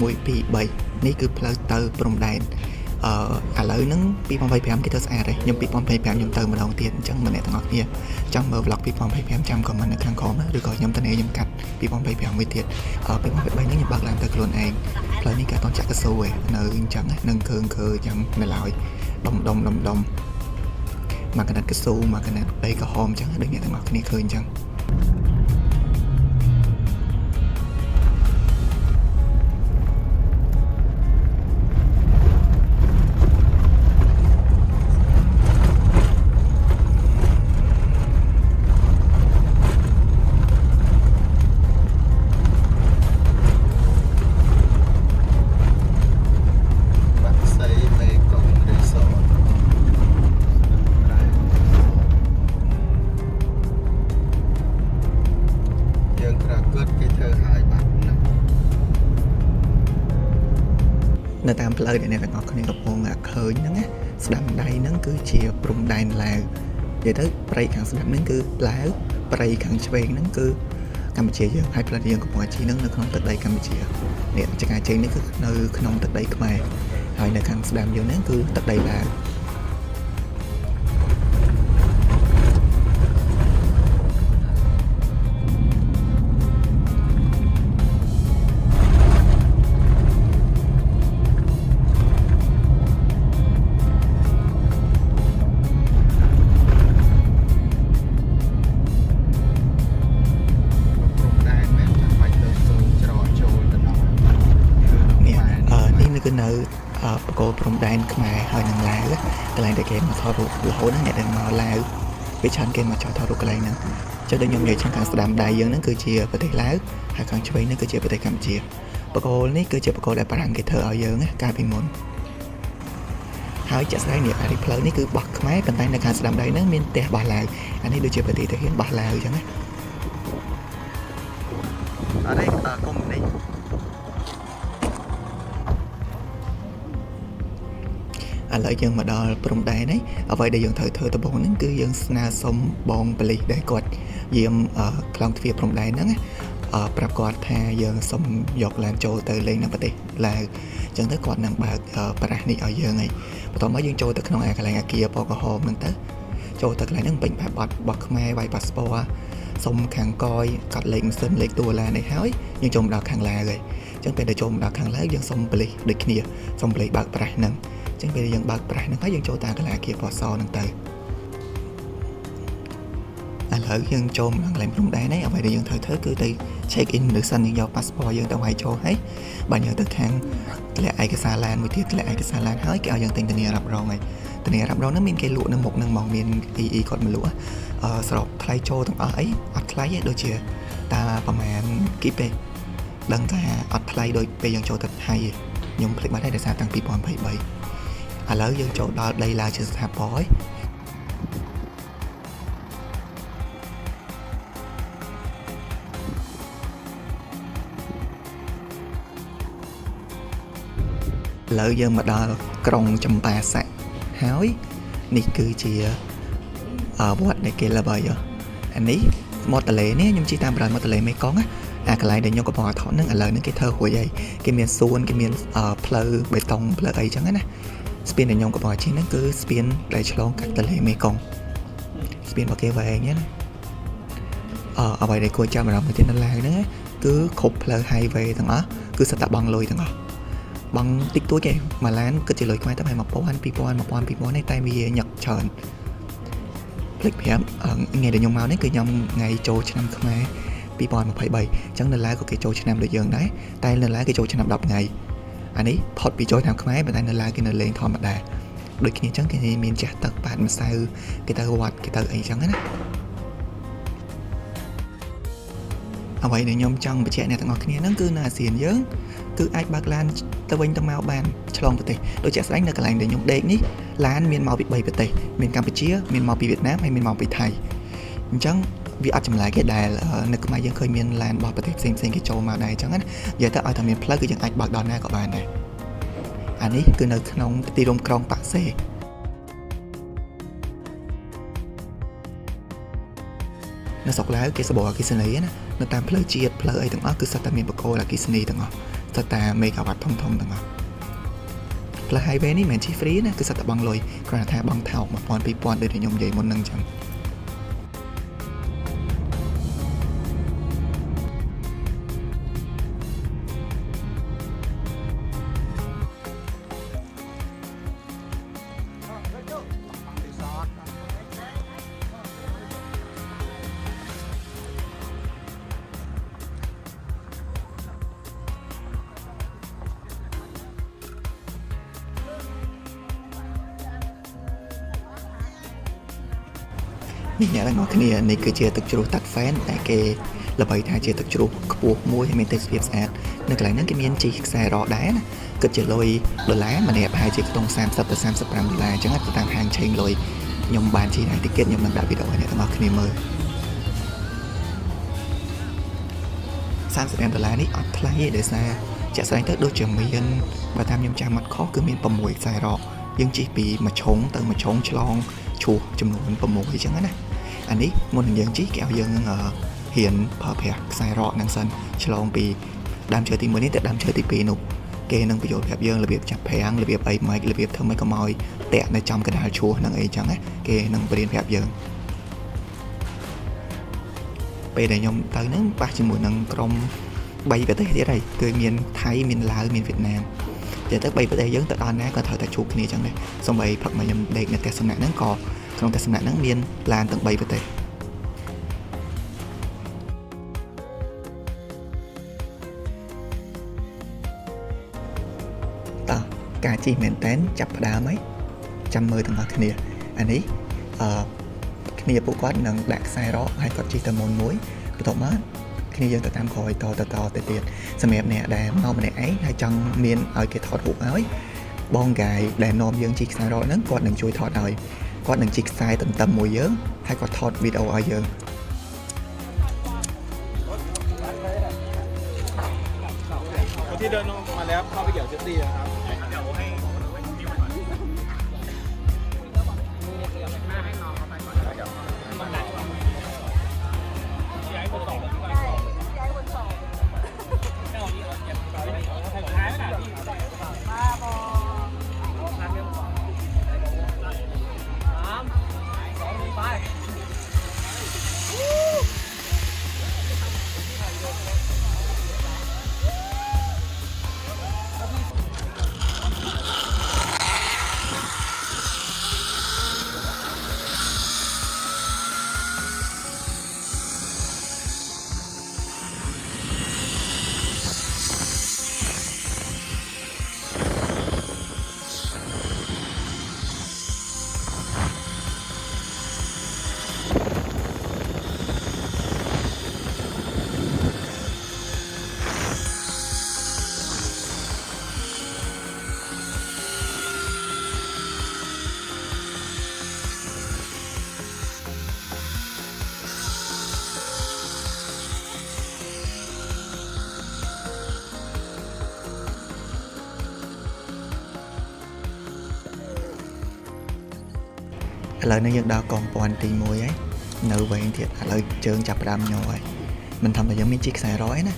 1 2 3នេះគឺផ្លូវទៅព្រំដែនឥឡូវហ្នឹង2025គេទៅស្អាតហើយខ្ញុំ2025ខ្ញុំទៅម្ដងទៀតអញ្ចឹងម្នាក់ទាំងអស់គ្នាចង់មើល vlog 2025ចាំ comment នៅខាងក្រោមឬក៏ខ្ញុំទៅខ្ញុំកាត់2025មួយទៀត2023នេះខ្ញុំបើកឡើងទៅខ្លួនឯងផ្លូវនេះគេអត់ទាន់ចាក់កស៊ូទេនៅអញ្ចឹងនឹងឃើញអញ្ចឹងនៅឡើយដុំមកកណាត់កស៊ូមកកណាត់ដីក្រហមអញ្ចឹងដូចអ្នកទាំងអស់គ្នាឃើញអញ្ចឹងនៅតាមផ្លូវដែលអ្នកទាំងអស់គ្នាកំពុងឃើញហ្នឹងណាស្ដាំដៃហ្នឹងគឺជាព្រំដែនឡាវនិយាយទៅព្រៃខាងស្ដាំហ្នឹងគឺឡាវព្រៃខាងឆ្វេងហ្នឹងគឺកម្ពុជាយើងហើយផ្លូវយើងកំពុងជិះហ្នឹងនៅក្នុងទឹកដីកម្ពុជានេះចង្ការជើងនេះគឺនៅក្នុងទឹកដីខ្មែរហើយនៅខាងស្ដាំយើងហ្នឹងគឺទឹកដីឡាវគឺនៅបកគោព្រំដែនខ្មែរហើយនឹងឡាវកន្លែងដែលគេមកថតរូបរហូតហ្នឹងអ្នកដែលមកឡាវវាច្រើនគេមកចោលថតរូបកន្លែងហ្នឹងចុះដូចខ្ញុំនិយាយខាងស្ដាំដៃយើងហ្នឹងគឺជាប្រទេសឡាវហើយខាងឆ្វេងហ្នឹងគឺជាប្រទេសកម្ពុជាបកគោនេះគឺជាបកគោដែលបារាំងគេធ្វើឲ្យយើងណាកាលពីមុនហើយជាក់ស្ដែងនេះអាផ្លូវនេះគឺបោះខ្មែរប៉ុន្តែនៅខាងស្ដាំដៃហ្នឹងមានផ្ទះបោះឡាវអានេះដូចជាប្រទេសទាហានបោះឡាវអញ្ចឹងណាអរេកុំនេះឥឡូវយើងមកដល់ព្រំដែនហើយអ្វីដែលយើងត្រូវធ្វើដំបូងហ្នឹងគឺយើងស្នើសុំបងប៉ូលីសដែលគាត់យាមខ្លងទ្វារព្រំដែនហ្នឹងប្រាប់គាត់ថាយើងសុំយកឡានចូលទៅលេងនៅប្រទេសឡាវអញ្ចឹងទៅគាត់នឹងបើកប្រាស់នេះឲ្យយើងហើយបន្ទាប់មកយើងចូលទៅក្នុងកន្លែងអាគារពណ៌ក្រហមហ្នឹងទៅចូលទៅកន្លែងហ្នឹងពេញផាសប័ណ្ណរបស់ខ្មែរវាយប៉ាសពតសុំខាងកយកាត់លេខម៉ាស៊ីនលេខតួឡាននេះហើយយើងចូលមកដល់ខាងឡាវហើយអញ្ចឹងពេលដែលចូលមកដល់ខាងឡាវយើងសុំប៉ូលីសដូចគ្នាសុំប៉ូលីសបើកប្រាស់ហ្នឹងចឹងពេលយើងបើកប្រាស់ហ្នឹងហើយយើងចូលតាមកន្លែងអាគារពណ៌សហ្នឹងទៅឥឡូវយើងចូលមកកន្លែងព្រំដែនហើយអ្វីដែលយើងត្រូវធ្វើគឺទៅ check in នៅសិនយើងយក passport យើងទៅវាយចូលហើយបាទយើងទៅខាងធ្លាក់ឯកសារឡានមួយទៀតធ្លាក់ឯកសារឡានហើយគេឲ្យយើងទិញធានារ៉ាប់រងហើយធានារ៉ាប់រងហ្នឹងមានគេលក់នៅមុខហ្នឹងហ្មងមាន EE គាត់មកលក់សរុបថ្លៃចូលទាំងអស់អីអត់ថ្លៃទេដូចជាតាប្រហែលគីពេដឹងថាអត់ថ្លៃដូចពេលយើងចូលទៅថៃទេខ្ញុំភ្លេចបាត់ហើយដោយសារតាំង2023ឥឡូវយើងចូលដល់ដីឡាវជាស្ថាពរហើយឥឡូវយើងមកដល់ក្រុងចម្ប៉ាសាក់ហើយនេះគឺជាវត្តដែលគេល្បីអានេះមាត់ទន្លេនេះខ្ញុំជិះតាមប្រឡាយមាត់ទន្លេមេគង្គណាអាកន្លែងដែលខ្ញុំកំពុងថតហ្នឹងឥឡូវហ្នឹងគេធ្វើរួចហើយគេមានសួនគេមានផ្លូវបេតុងផ្លូវអីចឹងណាស្ពានដែលខ្ញុំកំពុងជិះហ្នឹងគឺស្ពានដែលឆ្លងកាត់ទន្លេមេគង្គស្ពានរបស់គេវែងណាអ្វីដែលគួរចាប់អារម្មណ៍មួយទៀតនៅឡាវហ្នឹងគឺគ្រប់ផ្លូវ highway ទាំងអស់គឺសិតតែបង់លុយទាំងអស់បង់តិចតួចទេមួយឡានគិតជាលុយខ្មែរតែ1000 2000នេះតែវាញឹកច្រើនភ្លេចប្រាប់ថ្ងៃដែលខ្ញុំមកនេះគឺខ្ញុំថ្ងៃចូលឆ្នាំខ្មែរ2023អញ្ចឹងនៅឡាវក៏គេចូលឆ្នាំដូចយើងដែរតែនៅឡាវគេចូលឆ្នាំ10ថ្ងៃអានេះផុតពីចូលឆ្នាំខ្មែរប៉ុន្តែនៅឡាវគេនៅលេងធម្មតាដូចគ្នាអញ្ចឹងគេមានចាស់ទឹកប៉ាតម្សៅគេទៅវត្តគេទៅអីអញ្ចឹងណាអ្វីដែលខ្ញុំចង់បញ្ជាក់អ្នកទាំងអស់គ្នាហ្នឹងគឺនៅអាស៊ានយើងគឺអាចបើកឡានទៅវិញទៅមកបានឆ្លងប្រទេសដូចជាក់ស្ដែងនៅកន្លែងដែលខ្ញុំដេកនេះឡានមានមកពី3ប្រទេសមានកម្ពុជាមានមកពីវៀតណាមហើយមានមកពីថៃអញ្ចឹងវាអត់ចម្លែកទេដែលនៅខ្មែរយើងឃើញមានឡានរបស់ប្រទេសផ្សេងៗគេចូលមកដែរអញ្ចឹងណានិយាយទៅឲ្យតែមានផ្លូវគឺយើងអាចបើកដល់ណាក៏បានដែរអានេះគឺនៅក្នុងទីរួមក្រុងប៉ាក់សេនៅស្រុកឡាវគេសបអគិសនីណានៅតាមផ្លូវជាតិផ្លូវអីទាំងអស់គឺសុទ្ធតែមានបកគោអគិសនីទាំងអស់ ស្តាមេហ្គាវ៉ាត់ធំទាំងអស់ផ្លូវ highway នេះមិនមែនជិះ free ណាគឺសិតតែបង់លុយគ្រាន់តែថាបង់ថោក 1000 2000 ដូចខ្ញុំនិយាយមុនហ្នឹងអញ្ចឹងអ្នកទាំងអស់គ្នានេះគឺជាទឹកជ្រោះតាក់ហ្វេនដែលគេល្បីថាជាទឹកជ្រោះខ្ពស់មួយហើយមានទេសភាពស្អាតនៅកន្លែងហ្នឹងគេមានជីខ្សែរ៉កដែរណាគិតជាលុយដុល្លារម្នាក់ប្រហែលជាខ្ទង់30ទៅ35ដុល្លារអញ្ចឹងទៅតាមហាងឆេងលុយខ្ញុំបានជីហើយទីកេតខ្ញុំនឹងដាក់វីដេអូឲ្យអ្នកទាំងអស់គ្នាមើល35ដុល្លារនេះអត់ថ្លៃទេដោយសារចាក់ស្ដែងទៅដូចជាមានបើតាមខ្ញុំចាំអត់ខុសគឺមាន6ខ្សែរ៉កយើងជិះពីមួយឆុងទៅមួយឆុងឆ្លងឈូសចំនួន6អញ្ចឹងណាអានេះមុននឹងយើងជិះគេឲ្យយើងហ៊ានប្រើប្រាស់ខ្សែរ៉កហ្នឹងសិនឆ្លងពីដើមឈើទី1នេះទៅដើមឈើទី2នោះគេនឹងបញ្យល់ប្រាប់យើងរបៀបចាប់ប្រាំងរបៀបអីម៉េចរបៀបធ្វើម៉េចកុំឲ្យតាក់នៅចំកណ្ដាលឈូសហ្នឹងអីចឹងណាគេនឹងបរៀនប្រាប់យើងពេលដែលខ្ញុំទៅហ្នឹងប៉ះជាមួយនឹងក្រុម3ប្រទេសទៀតហើយគឺមានថៃមានឡាវមានវៀតណាមតែទៅ3ប្រទេសយើងទៅដល់ណាក៏ត្រូវតែជួបគ្នាចឹងដែរសូម្បីផឹកមកខ្ញុំដេកនៅផ្ទះសំណាក់ហ្នឹងក៏ក្នុងផ្ទះសំណាក់ហ្នឹងមានឡានទាំង3ប្រទេសតោះការជិះមែនតែនចាប់ផ្ដើមហើយចាំមើលទាំងអស់គ្នាអានេះគ្នាពួកគាត់នឹងដាក់ខ្សែរ៉កហើយគាត់ជិះទៅមុនមួយបន្ទាប់មកគ្នាយើងទៅតាមក្រោយតទៅទៀតសម្រាប់អ្នកដែលមកម្នាក់ឯងហើយចង់មានឲ្យគេថតរូបឲ្យបងកាយដែលនាំយើងជិះខ្សែរ៉កហ្នឹងគាត់នឹងជួយថតឲ្យគាត់នឹងជិះខ្សែទន្ទឹមមួយយើងហើយគាត់ថតវីដេអូឲ្យយើងที่เดินลงมาแล้วเข้าไปเกี่ยวเจ็ตตี้นะครับเดี๋ยวให้ឥឡូវនេះយើងដល់កងពាន់ទី1ហើយនៅវែងទៀតឥឡូវជើងចាប់ផ្ដើមញ័រហើយមិនថាតែយើងមានជិះខ្សែរ៉កឯណា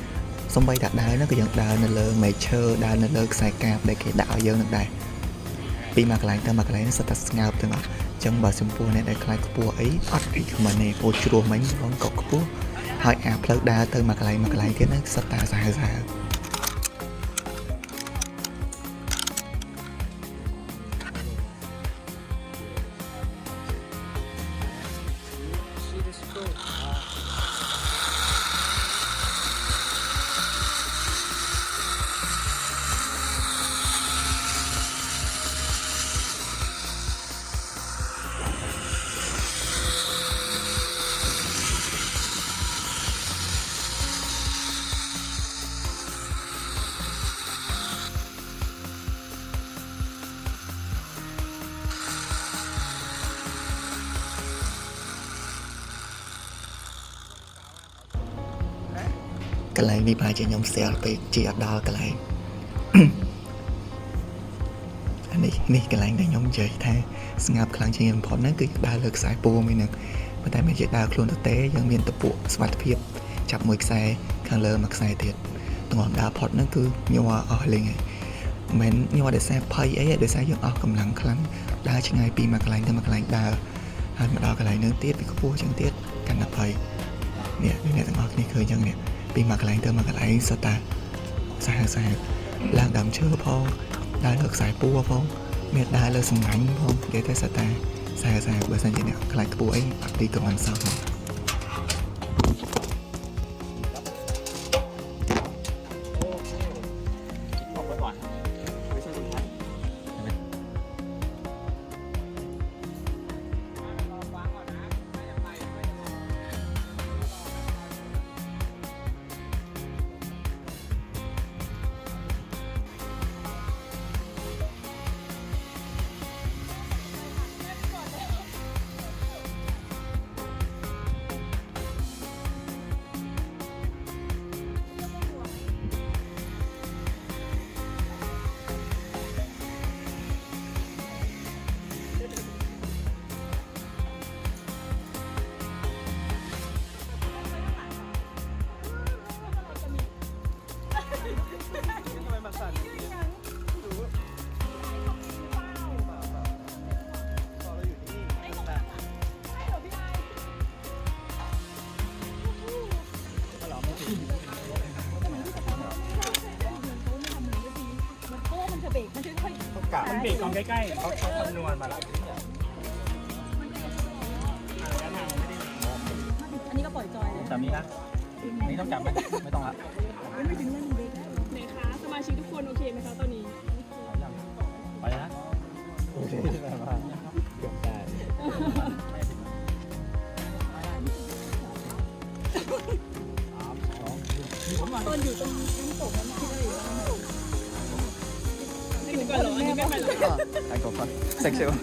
សូម្បីតែដើរនោះក៏យើងដើរនៅលើមែកឈើដើរនៅលើខ្សែកាបដែលគេដាក់ឲ្យយើងនឹងដែរពីមួយកន្លែងទៅមួយកន្លែងនេះសិតតែស្ងើបទាំងអស់អញ្ចឹងបើចំពោះអ្នកដែលខ្លាចខ្ពស់អីអត់រីកមិនទេពោជ្រោះមិញបងក៏ខ្ពស់ហើយអាផ្លូវដើរទៅមួយកន្លែងទៀតហ្នឹងសិតតែសាហាវកន្លែងនេះប្រហែលជាខ្ញុំស្ទះពេកជិះអត់ដល់កន្លែងអានេះកន្លែងដែលខ្ញុំនិយាយថាស្ងើបខ្លាំងជាងបំផុតហ្នឹងគឺដើរលើខ្សែពួរមួយហ្នឹងប៉ុន្តែមិនជាដើរខ្លួនទៅទេយើងមានតពួកសុវត្ថិភាពចាប់មួយខ្សែខាងលើមួយខ្សែទៀត ទាំងអស់ដើរផុតហ្នឹងគឺញ័រអស់លេងហើយមិនញ័រដោយសារភ័យអីដោយសារយើងអស់កម្លាំងខ្លាំងដើរឆ្ងាយពីមួយកន្លែងទៅមួយកន្លែងដើរហើយមកដល់កន្លែងហ្នឹងទៀតពីខ្ពស់ជាងទៀតកាន់តែភ័យនេះអ្នកទាំងអស់គ្នាឃើញចឹងនេះពីមួយកន្លែងទៅមួយកន្លែងសុទ្ធតែសាហាវឡើងដើមឈើផងដើរលើខ្សែពួរផងមានដើរលើសំណាញ់ផងនិយាយទៅសុទ្ធតែសាហាវបើសិនជាអ្នកខ្លាចខ្ពស់អីអត់ទីក៏មិនសោះផង ออกไปก่อนไม่ใช่สุดท้ายทำไมมันสั่นอย่างนี้ดูพอเราอยู่ที่นี่มันสั่นก็หรอไม่ถึง กะมันเบรกตอนใกล้ๆเขาคำนวณมาแล้วระยะทางไม่ได้ อันนี้ก็ปล่อยจอยเลย แต่นี้นะนี่ต้องจับไหมไม่ต้องละ ไม่ถึงเรื่องเด็กแล้ว ไหนคะสมาชิกทุกคนโอเคไหมคะตอนนี้ ไปนะโอเคแบบว่าเกือบได้ ตอนอยู่ตรงน้ำตกนั้นคิดอะไรอยู่บ้าง อันนี้ก่อนเหรออันนี้ไม่ไปหรอ ใครก่อนเซ็กซี่วะ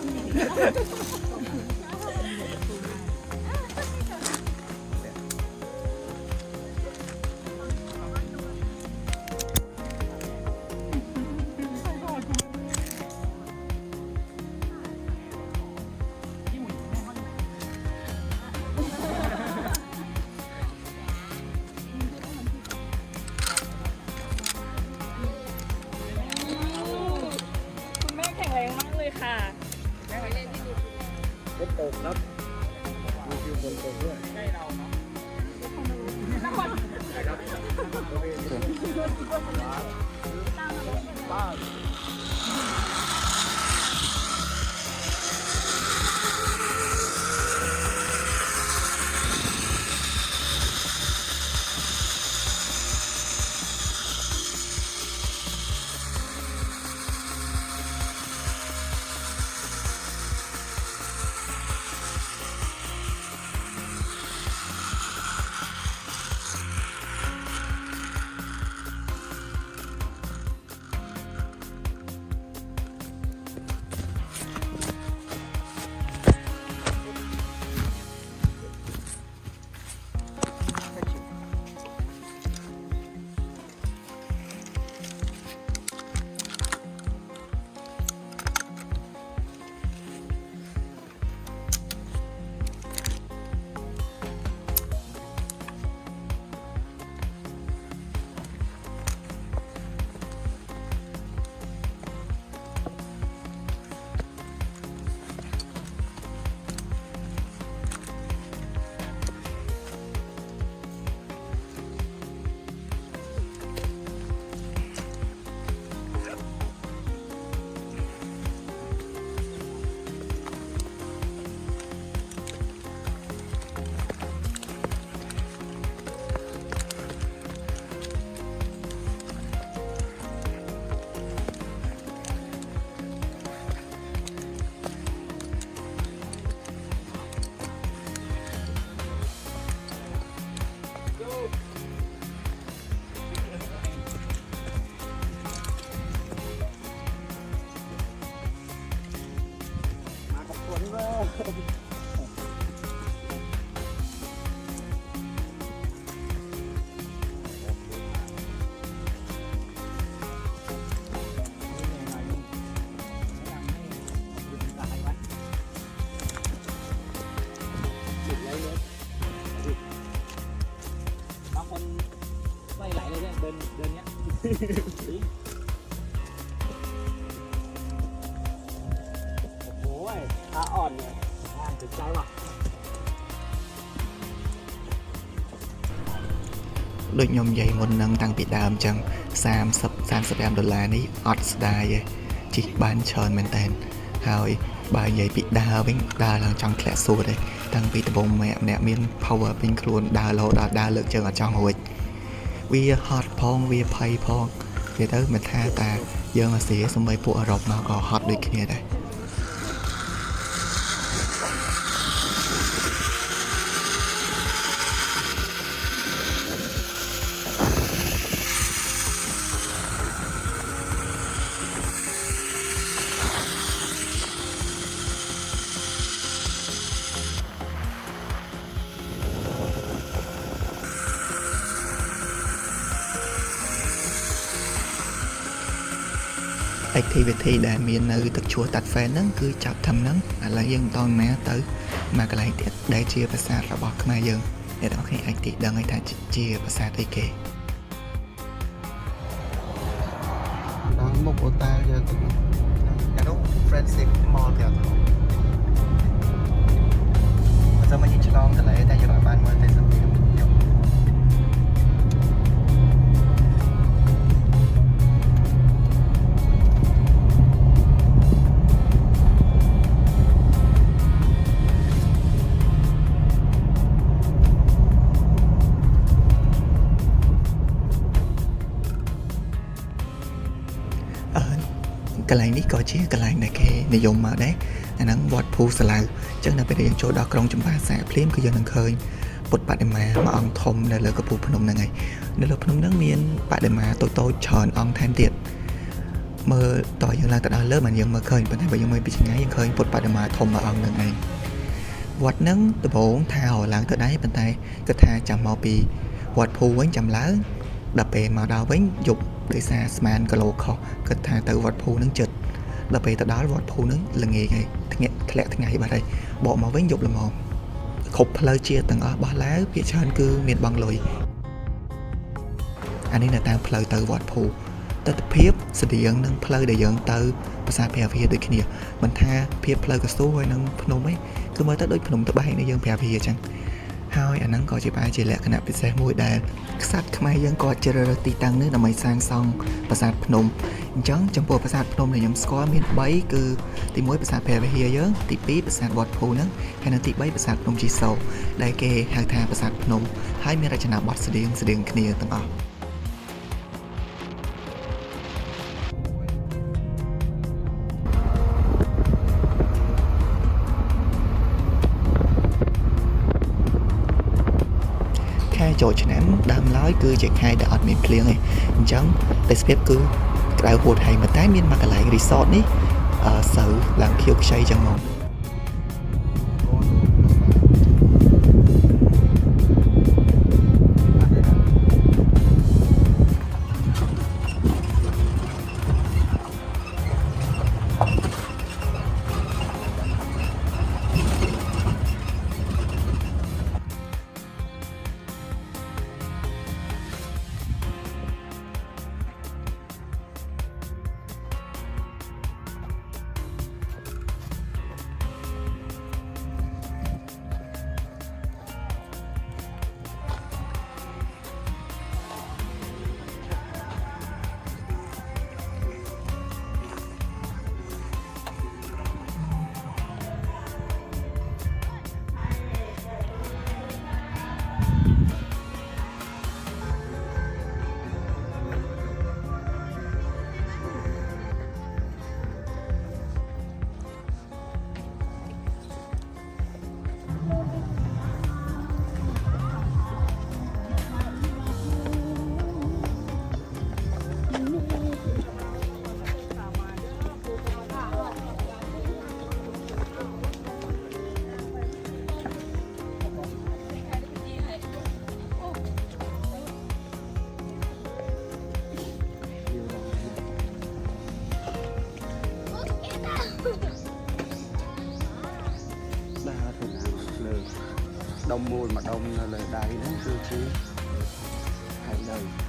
คุณแม่แข็งแรงมากเลยค่ะ บนโต๊ะครับมีคิวบนโต๊ะด้วยใกล้เราเนาะบ้านมากับคนว่าบางคนไหลเลยเนี่ยเดินเนี้ย โอ้ยตาอ่อนเนี่ยถึงใจว่ะ ដូចខ្ញុំនិយាយមុននឹងតាំងពីដើមអញ្ចឹង$35នេះអត់ស្ដាយទេជីកបានច្រើនមែនតើហើយបើនិយាយពីដើរវិញដើរឡើងចង់ធ្លាក់សួតទេតាំងពីដំបូងម្នាក់មាន power ពេញខ្លួនដើររហូតដល់ដើរលើកជើងអត់ចង់រួចវាហត់ផងវាភ័យផងវាទៅមិនថាតាយើងអាស៊ីសំបីពួកអឺរ៉ុបមកក៏ហត់ដូចគ្នាដែរactivity ដែលមាននៅទឹកឈ្មោះតាត់ហ្វេនហ្នឹងគឺចាប់ធំហ្នឹងឥឡូវយើងបន្តមកទៅមកកន្លែងទៀតដែលជាប្រាសាទរបស់ខ្មែរយើងអ្នកទាំងអស់គ្នាអាចទីដឹងហើយថាជាប្រាសាទអីគេដល់មុខអូតាយើងទៅអានោះ friendship mall ទៀតបើចាំមកឆ្លងកន្លែងតែយើងអត់បានមើលទេសម្រាប់ខ្ញុំកន្លែងនេះក៏ជាកន្លែងដែលគេនិយមមកដែរអាហ្នឹងវត្តភូសាឡៅអញ្ចឹងនៅពេលដែលយើងចូលដល់ក្រុងចម្ប៉ាសាភ្លាមគឺយើងនឹងឃើញពុទ្ធបដិមាមួយអង្គធំនៅលើកំពូលភ្នំហ្នឹងហើយនៅលើភ្នំហ្នឹងមានបដិមាតូចៗច្រើនអង្គថែមទៀតមើលតើយើងឡើងទៅដល់លើមិនយើងមើលឃើញប៉ុន្តែបើយើងមើលពីឆ្ងាយយើងឃើញពុទ្ធបដិមាធំមួយអង្គហ្នឹងឯងវត្តហ្នឹងដំបូងថារឡើងទៅដែរប៉ុន្តែគាត់ថាចាំមកពីវត្តភូវិញចាំឡើងដល់ពេលមកដល់វិញយប់ដោយសារស្មានគីឡូខុសគិតថាទៅវត្តភូនឹងចិត្តដល់ពេលទៅដល់វត្តភូនឹងល្ងាចហើយធ្លាក់ថ្ងៃបាត់ហើយបកមកវិញយប់ល្មមគ្រប់ផ្លូវជាតិទាំងអស់បោះឡាវភាគច្រើនគឺមានបង់លុយអានេះនៅតាមផ្លូវទៅវត្តភូទិដ្ឋភាពស្តៀងនឹងផ្លូវដែលយើងទៅប្រាសាទព្រះវិហារដូចគ្នាមិនថាភាពផ្លូវកស៊ូហើយនឹងភ្នំឯងគឺមើលទៅដូចភ្នំត្បែងដែលយើងព្រះវិហារអញ្ចឹងហើយអាហ្នឹងក៏ជាបែរជាលក្ខណៈពិសេសមួយដែលក្សត្រខ្មែរយើងក៏ជ្រើសរើសទីតាំងនេះដើម្បីសាងសង់ប្រាសាទភ្នំអញ្ចឹងចំពោះប្រាសាទភ្នំដែលខ្ញុំស្គាល់មាន3គឺទី1ប្រាសាទព្រះវិហារយើងទី2ប្រាសាទវត្តភូហ្នឹងហើយនិងទី3ប្រាសាទភ្នំជីសូរដែលគេហៅថាប្រាសាទភ្នំហើយមានរចនាបថស្តៀងគ្នាទាំងអស់ខែចូលឆ្នាំដើមឡើយគឺជាខែដែលអត់មានភ្លៀងទេអញ្ចឹងទេសភាពគឺក្តៅហួតហើយតែមានមួយកន្លែង resort នេះសូវឡើងខៀវខ្ចីចឹងមកដុំមួយមកដុំនៅលើដៃហ្នឹងគឺជាហើយនៅ